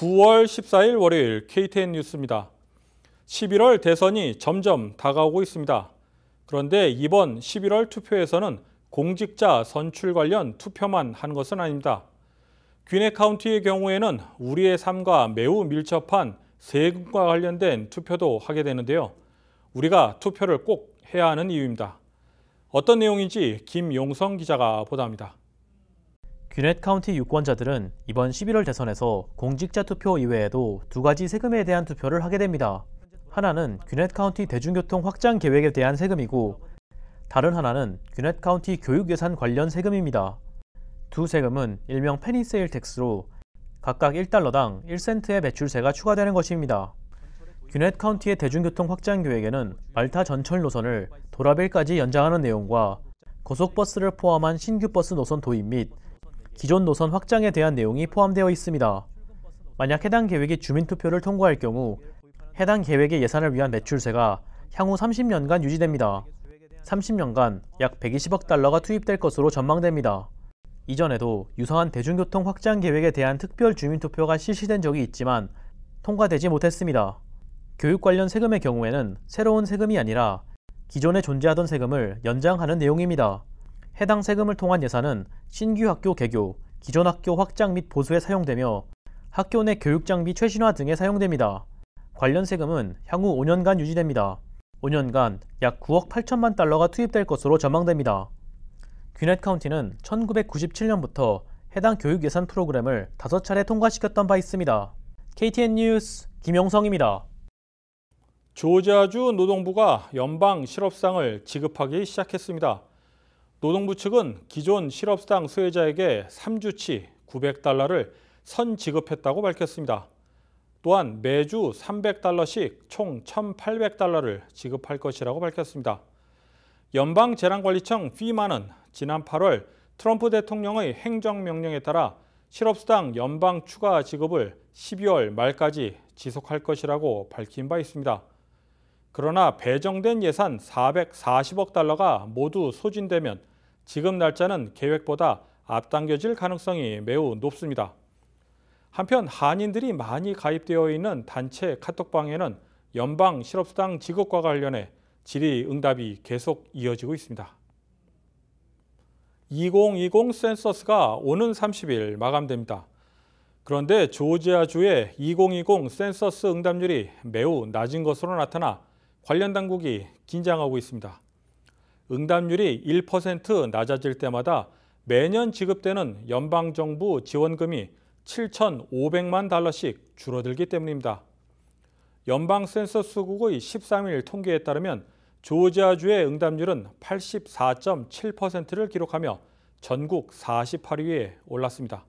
9월 14일 월요일 KTN 뉴스입니다. 11월 대선이 점점 다가오고 있습니다. 그런데 이번 11월 투표에서는 공직자 선출 관련 투표만 한 것은 아닙니다. 귀넷 카운티의 경우에는 우리의 삶과 매우 밀접한 세금과 관련된 투표도 하게 되는데요. 우리가 투표를 꼭 해야 하는 이유입니다. 어떤 내용인지 김용성 기자가 보도합니다. 귀넷 카운티 유권자들은 이번 11월 대선에서 공직자 투표 이외에도 두 가지 세금에 대한 투표를 하게 됩니다. 하나는 귀넷 카운티 대중교통 확장 계획에 대한 세금이고 다른 하나는 귀넷 카운티 교육 예산 관련 세금입니다. 두 세금은 일명 페니세일 텍스로 각각 1달러당 1센트의 매출세가 추가되는 것입니다. 귀넷 카운티의 대중교통 확장 계획에는 말타 전철 노선을 도라벨까지 연장하는 내용과 고속버스를 포함한 신규 버스 노선 도입 및 기존 노선 확장에 대한 내용이 포함되어 있습니다. 만약 해당 계획이 주민투표를 통과할 경우 해당 계획의 예산을 위한 매출세가 향후 30년간 유지됩니다. 30년간 약 120억 달러가 투입될 것으로 전망됩니다. 이전에도 유사한 대중교통 확장 계획에 대한 특별 주민투표가 실시된 적이 있지만 통과되지 못했습니다. 교육 관련 세금의 경우에는 새로운 세금이 아니라 기존에 존재하던 세금을 연장하는 내용입니다. 해당 세금을 통한 예산은 신규 학교 개교, 기존 학교 확장 및 보수에 사용되며 학교 내 교육 장비 최신화 등에 사용됩니다. 관련 세금은 향후 5년간 유지됩니다. 5년간 약 9억 8천만 달러가 투입될 것으로 전망됩니다. 귀넷 카운티는 1997년부터 해당 교육 예산 프로그램을 5차례 통과시켰던 바 있습니다. KTN 뉴스 김용성입니다. 조지아주 노동부가 연방 실업상을 지급하기 시작했습니다. 노동부 측은 기존 실업상 수혜자에게 3주치 900달러를 선지급했다고 밝혔습니다. 또한 매주 300달러씩 총 1,800달러를 지급할 것이라고 밝혔습니다. 연방재난관리청 FEMA는 지난 8월 트럼프 대통령의 행정명령에 따라 실업수당 연방 추가 지급을 12월 말까지 지속할 것이라고 밝힌 바 있습니다. 그러나 배정된 예산 440억 달러가 모두 소진되면 지급 날짜는 계획보다 앞당겨질 가능성이 매우 높습니다. 한편 한인들이 많이 가입되어 있는 단체 카톡방에는 연방 실업수당 지급과 관련해 질의응답이 계속 이어지고 있습니다. 2020 센서스가 오는 30일 마감됩니다. 그런데 조지아주의 2020 센서스 응답률이 매우 낮은 것으로 나타나 관련 당국이 긴장하고 있습니다. 응답률이 1% 낮아질 때마다 매년 지급되는 연방정부 지원금이 7,500만 달러씩 줄어들기 때문입니다. 연방 센서스국의 13일 통계에 따르면 조지아주의 응답률은 84.7%를 기록하며 전국 48위에 올랐습니다.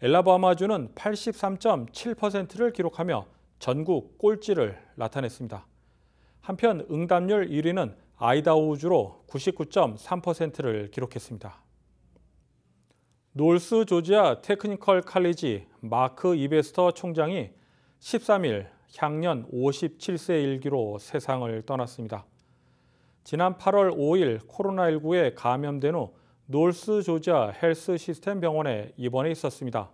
엘라바마주는 83.7%를 기록하며 전국 꼴찌를 나타냈습니다. 한편 응답률 1위는 아이다호주로 99.3%를 기록했습니다. 노스 조지아 테크니컬 칼리지 마크 이베스터 총장이 13일 향년 57세 일기로 세상을 떠났습니다. 지난 8월 5일 코로나19에 감염된 후 노스 조지아 헬스 시스템 병원에 입원해 있었습니다.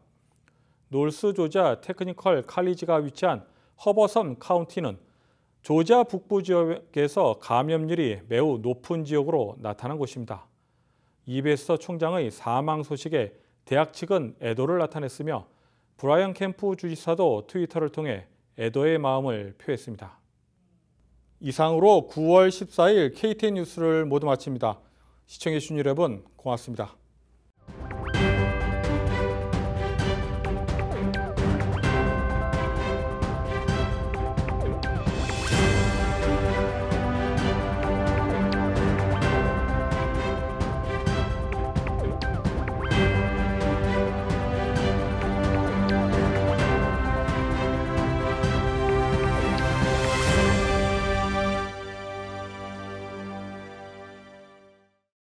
노스 조지아 테크니컬 칼리지가 위치한 허버섬 카운티는 조지아 북부 지역에서 감염률이 매우 높은 지역으로 나타난 곳입니다. 이베스터 총장의 사망 소식에 대학 측은 애도를 나타냈으며 브라이언 캠프 주지사도 트위터를 통해 애도의 마음을 표했습니다. 이상으로 9월 14일 KTN 뉴스를 모두 마칩니다. 시청해주신 여러분 고맙습니다.